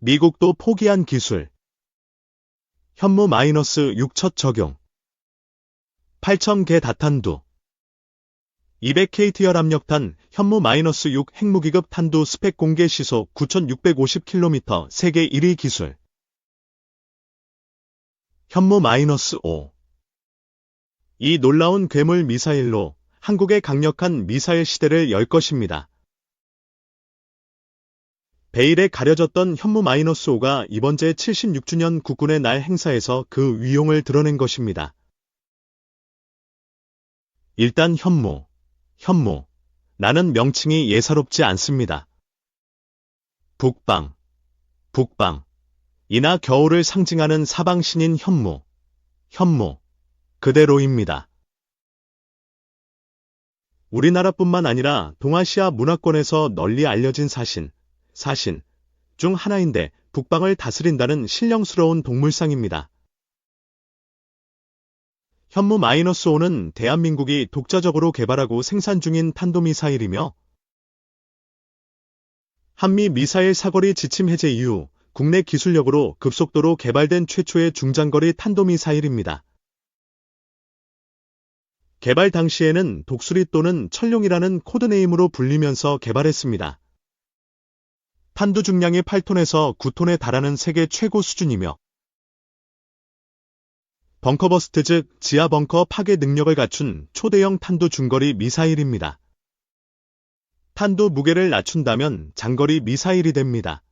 미국도 포기한 기술. 현무 -6 첫 적용. 8,000개 다탄두. 200KT 열압력탄 현무 -6 핵무기급 탄두 스펙 공개 시속 9,650km 세계 1위 기술. 현무 -5. 이 놀라운 괴물 미사일로 한국의 강력한 미사일 시대를 열 것입니다. 베일에 가려졌던 현무 -5가 이번 제76주년 국군의 날 행사에서 그 위용을 드러낸 것입니다. 일단 현무. 나는 명칭이 예사롭지 않습니다. 북방. 이나 겨울을 상징하는 사방신인 현무. 그대로입니다. 우리나라뿐만 아니라 동아시아 문화권에서 널리 알려진 사신 중 하나인데 북방을 다스린다는 신령스러운 동물상입니다. 현무 -5는 대한민국이 독자적으로 개발하고 생산 중인 탄도미사일이며 한미 미사일 사거리 지침 해제 이후 국내 기술력으로 급속도로 개발된 최초의 중장거리 탄도미사일입니다. 개발 당시에는 독수리 또는 철룡이라는 코드네임으로 불리면서 개발했습니다. 탄두 중량이 8톤에서 9톤에 달하는 세계 최고 수준이며 벙커버스트 즉 지하 벙커 파괴 능력을 갖춘 초대형 탄두 중거리 미사일입니다. 탄두 무게를 낮춘다면 장거리 미사일이 됩니다.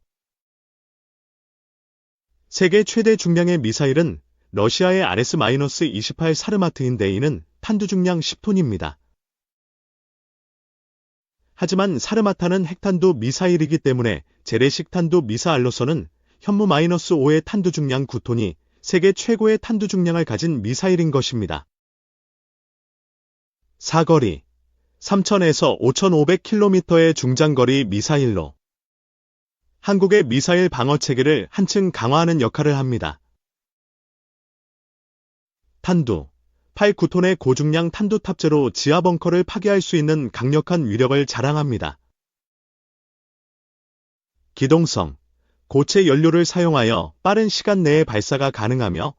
세계 최대 중량의 미사일은 러시아의 RS-28 사르마트인데 이는 탄두 중량 10톤입니다. 하지만 사르마타는 핵탄두 미사일이기 때문에 재래식 탄두 미사일로서는 현무 -5의 탄두 중량 9톤이 세계 최고의 탄두 중량을 가진 미사일인 것입니다. 사거리 3,000에서 5,500km의 중장거리 미사일로 한국의 미사일 방어 체계를 한층 강화하는 역할을 합니다. 탄두 8, 9톤의 고중량 탄두 탑재로 지하 벙커를 파괴할 수 있는 강력한 위력을 자랑합니다. 기동성 고체 연료를 사용하여 빠른 시간 내에 발사가 가능하며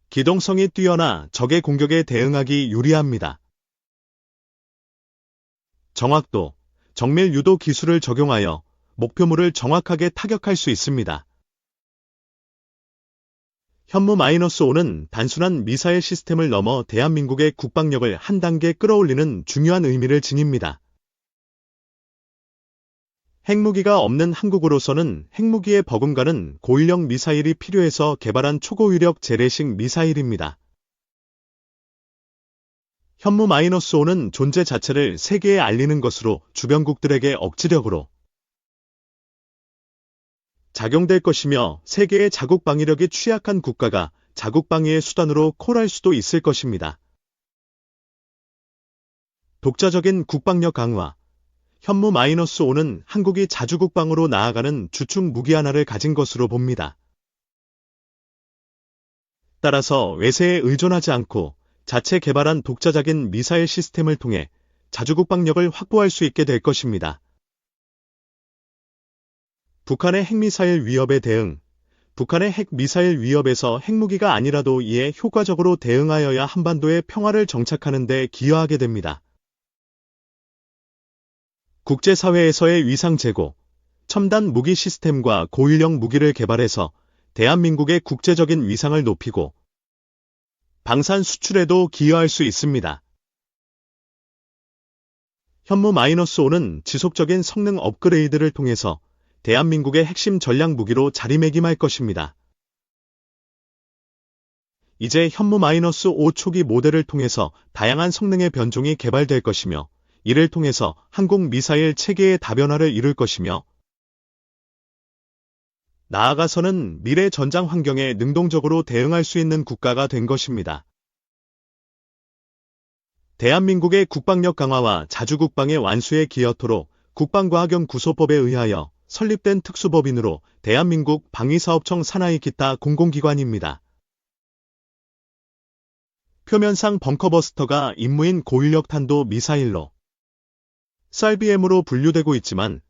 기동성이 뛰어나 적의 공격에 대응하기 유리합니다. 정확도 정밀 유도 기술을 적용하여 목표물을 정확하게 타격할 수 있습니다. 현무 -5는 단순한 미사일 시스템을 넘어 대한민국의 국방력을 한 단계 끌어올리는 중요한 의미를 지닙니다. 핵무기가 없는 한국으로서는 핵무기에 버금가는 고위력 미사일이 필요해서 개발한 초고위력 재래식 미사일입니다. 현무 -5는 존재 자체를 세계에 알리는 것으로 주변국들에게 억지력으로 작용될 것이며 세계의 자국 방위력이 취약한 국가가 자국 방위의 수단으로 콜할 수도 있을 것입니다. 독자적인 국방력 강화 현무 -5는 한국이 자주국방으로 나아가는 주축 무기 하나를 가진 것으로 봅니다. 따라서 외세에 의존하지 않고 자체 개발한 독자적인 미사일 시스템을 통해 자주국방력을 확보할 수 있게 될 것입니다. 북한의 핵미사일 위협에 대응 북한의 핵미사일 위협에서 핵무기가 아니라도 이에 효과적으로 대응하여야 한반도의 평화를 정착하는 데 기여하게 됩니다. 국제사회에서의 위상 제고, 첨단 무기 시스템과 고위력 무기를 개발해서 대한민국의 국제적인 위상을 높이고 방산 수출에도 기여할 수 있습니다. 현무 -5는 지속적인 성능 업그레이드를 통해서 대한민국의 핵심 전략 무기로 자리매김할 것입니다. 이제 현무 -5 초기 모델을 통해서 다양한 성능의 변종이 개발될 것이며 이를 통해서 한국 미사일 체계의 다변화를 이룰 것이며 나아가서는 미래 전장 환경에 능동적으로 대응할 수 있는 국가가 된 것입니다. 대한민국의 국방력 강화와 자주국방의 완수에 기여토록 국방과학연구소법에 의하여 설립된 특수법인으로 대한민국 방위사업청 산하의 기타 공공기관입니다. 표면상 벙커버스터가 임무인 고위력 탄도 미사일로 SRBM으로 분류되고 있지만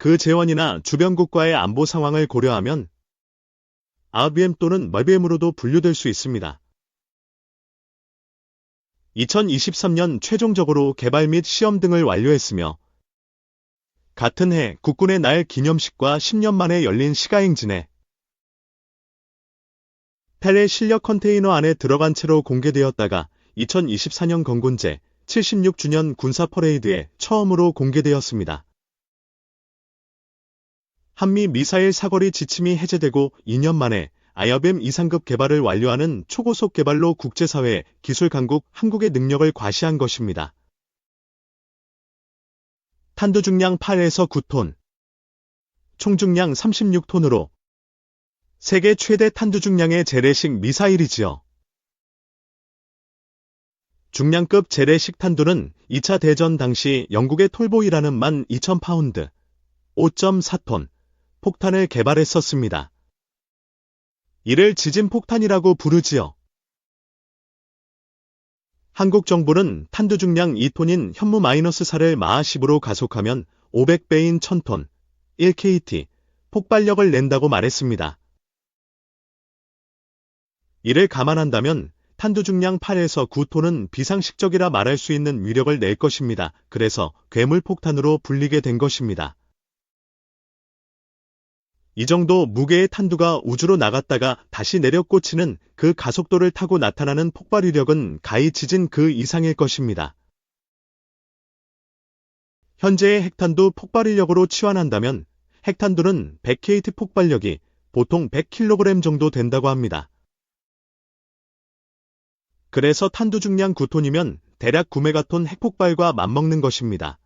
그 재원이나 주변국과의 안보 상황을 고려하면 IBM 또는 IBM으로도 분류될 수 있습니다. 2023년 최종적으로 개발 및 시험 등을 완료했으며 같은 해 국군의 날 기념식과 10년 만에 열린 시가행진에 펠의 실력 컨테이너 안에 들어간 채로 공개되었다가 2024년 건군제 76주년 군사 퍼레이드에 처음으로 공개되었습니다. 한미 미사일 사거리 지침이 해제되고 2년 만에 IBM 이상급 개발을 완료하는 초고속 개발로 국제사회에 기술 강국 한국의 능력을 과시한 것입니다. 탄두 중량 8에서 9톤, 총 중량 36톤으로 세계 최대 탄두 중량의 재래식 미사일이지요. 중량급 재래식 탄두는 2차 대전 당시 영국의 톨보이라는 12,000파운드, 5.4톤 폭탄을 개발했었습니다. 이를 지진폭탄이라고 부르지요. 한국 정부는 탄두 중량 2톤인 현무-4를 마하 10으로 가속하면 500배인 1000톤, 1KT 폭발력을 낸다고 말했습니다. 이를 감안한다면 탄두 중량 8에서 9톤은 비상식적이라 말할 수 있는 위력을 낼 것입니다. 그래서 괴물폭탄으로 불리게 된 것입니다. 이 정도 무게의 탄두가 우주로 나갔다가 다시 내려 꽂히는 그 가속도를 타고 나타나는 폭발 위력은 가히 지진 그 이상일 것입니다. 현재의 핵탄두 폭발 위력으로 치환한다면 핵탄두는 100KT 폭발력이 보통 100kg 정도 된다고 합니다. 그래서 탄두 중량 9톤이면 대략 9메가톤 핵폭발과 맞먹는 것입니다.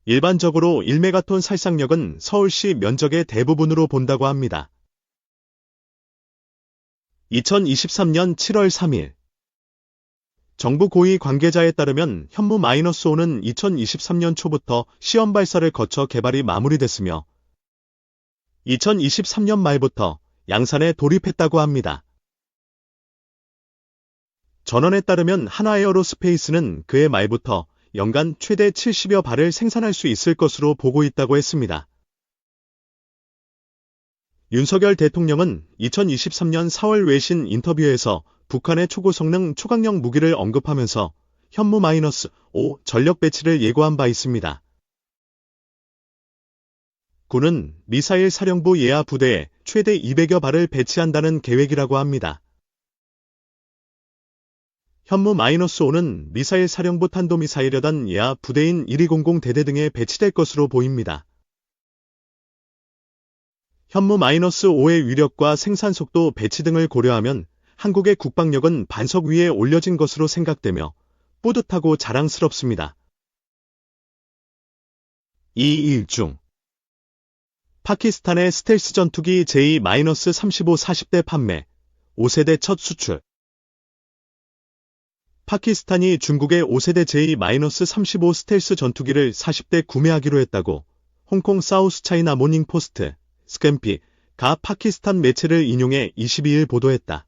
일반적으로 1메가톤 살상력은 서울시 면적의 대부분으로 본다고 합니다. 2023년 7월 3일 정부 고위 관계자에 따르면 현무-5는 2023년 초부터 시험 발사를 거쳐 개발이 마무리됐으며 2023년 말부터 양산에 돌입했다고 합니다. 전원에 따르면 한화에어로스페이스는 그해 말부터 연간 최대 70여 발을 생산할 수 있을 것으로 보고 있다고 했습니다. 윤석열 대통령은 2023년 4월 외신 인터뷰에서 북한의 초고성능 초강력 무기를 언급하면서 현무-5 전력 배치를 예고한 바 있습니다. 군은 미사일 사령부 예하 부대에 최대 200여 발을 배치한다는 계획이라고 합니다. 현무-5는 미사일 사령부 탄도미사일여단 예하 부대인 1200 대대 등에 배치될 것으로 보입니다. 현무-5의 위력과 생산 속도, 배치 등을 고려하면 한국의 국방력은 반석 위에 올려진 것으로 생각되며 뿌듯하고 자랑스럽습니다. 2일 중 파키스탄의 스텔스 전투기 J-35 40대 판매, 5세대 첫 수출. 파키스탄이 중국의 5세대 J-35 스텔스 전투기를 40대 구매하기로 했다고 홍콩 사우스 차이나 모닝 포스트, 스캠피가 파키스탄 매체를 인용해 22일 보도했다.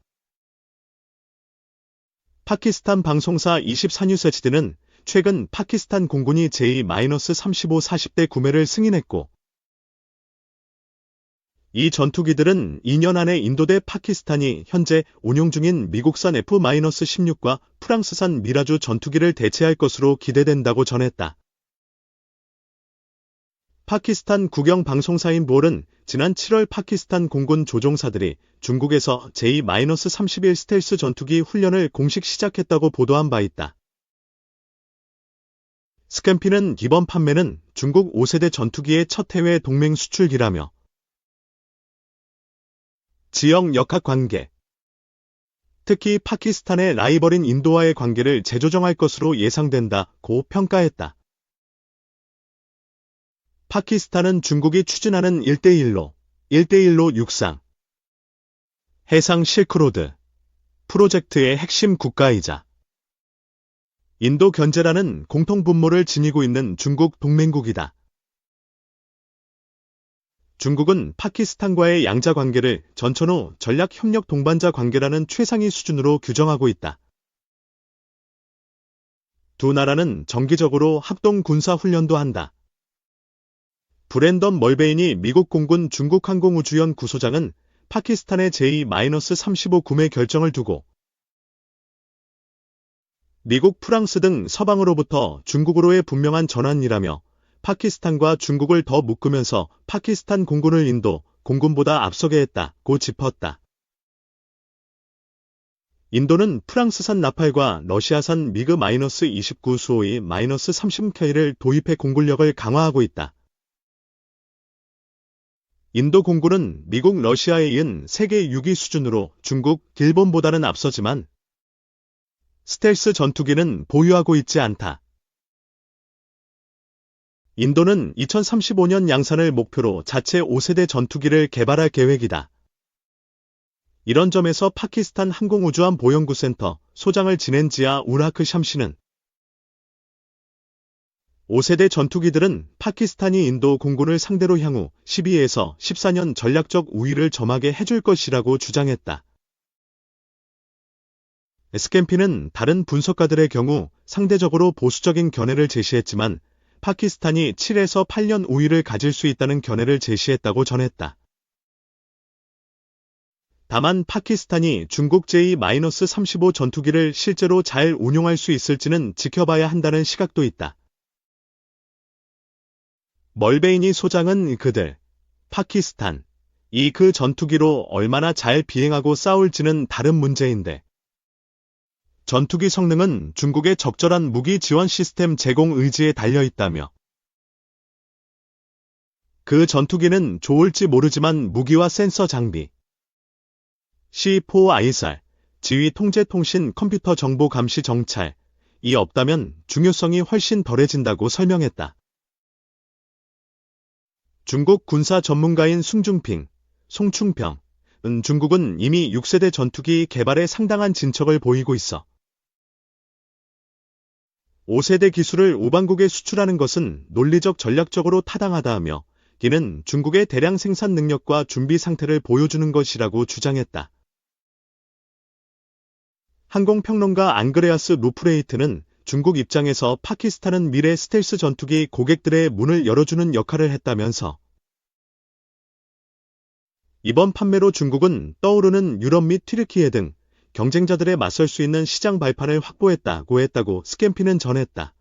파키스탄 방송사 24뉴스는 최근 파키스탄 공군이 J-35 40대 구매를 승인했고 이 전투기들은 2년 안에 인도대 파키스탄이 현재 운용 중인 미국산 F-16과 프랑스산 미라주 전투기를 대체할 것으로 기대된다고 전했다. 파키스탄 국영 방송사인 볼은 지난 7월 파키스탄 공군 조종사들이 중국에서 J-31 스텔스 전투기 훈련을 공식 시작했다고 보도한 바 있다. 스캠피는 이번 판매는 중국 5세대 전투기의 첫 해외 동맹 수출기라며 지역 역학 관계, 특히 파키스탄의 라이벌인 인도와의 관계를 재조정할 것으로 예상된다고 평가했다. 파키스탄은 중국이 추진하는 1대1로 육상, 해상 실크로드 프로젝트의 핵심 국가이자 인도 견제라는 공통 분모를 지니고 있는 중국 동맹국이다. 중국은 파키스탄과의 양자 관계를 전천후 전략협력 동반자 관계라는 최상위 수준으로 규정하고 있다. 두 나라는 정기적으로 합동 군사 훈련도 한다. 브랜던 멀베인이 미국 공군 중국항공우주연 구소장은 파키스탄의 제2-35 구매 결정을 두고 미국, 프랑스 등 서방으로부터 중국으로의 분명한 전환이라며 파키스탄과 중국을 더 묶으면서 파키스탄 공군을 인도 공군보다 앞서게 했다고 짚었다. 인도는 프랑스산 나팔과 러시아산 미그-29 수호의 -30K를 도입해 공군력을 강화하고 있다. 인도 공군은 미국, 러시아에 이은 세계 6위 수준으로 중국, 일본보다는 앞서지만 스텔스 전투기는 보유하고 있지 않다. 인도는 2035년 양산을 목표로 자체 5세대 전투기를 개발할 계획이다. 이런 점에서 파키스탄 항공우주함 보연구센터 소장을 지낸 지아 울 하크 샴시는 5세대 전투기들은 파키스탄이 인도 공군을 상대로 향후 12에서 14년 전략적 우위를 점하게 해줄 것이라고 주장했다. 스캠피는 다른 분석가들의 경우 상대적으로 보수적인 견해를 제시했지만 파키스탄이 7에서 8년 우위를 가질 수 있다는 견해를 제시했다고 전했다. 다만 파키스탄이 중국 제2-35 전투기를 실제로 잘 운용할 수 있을지는 지켜봐야 한다는 시각도 있다. 멀베이니 소장은 파키스탄이 그 전투기로 얼마나 잘 비행하고 싸울지는 다른 문제인데 전투기 성능은 중국의 적절한 무기 지원 시스템 제공 의지에 달려있다며 그 전투기는 좋을지 모르지만 무기와 센서 장비, C4ISR, 지휘 통제 통신 컴퓨터 정보 감시 정찰이 없다면 중요성이 훨씬 덜해진다고 설명했다. 중국 군사 전문가인 송충평은 중국은 이미 6세대 전투기 개발에 상당한 진척을 보이고 있어 5세대 기술을 우방국에 수출하는 것은 논리적 전략적으로 타당하다하며 이는 중국의 대량 생산 능력과 준비 상태를 보여주는 것이라고 주장했다. 항공평론가 앙드레아스 루프레이트는 중국 입장에서 파키스탄은 미래 스텔스 전투기 고객들의 문을 열어주는 역할을 했다면서 이번 판매로 중국은 떠오르는 유럽 및 튀르키예 등 경쟁자들에 맞설 수 있는 시장 발판을 확보했다고 스캠피는 전했다.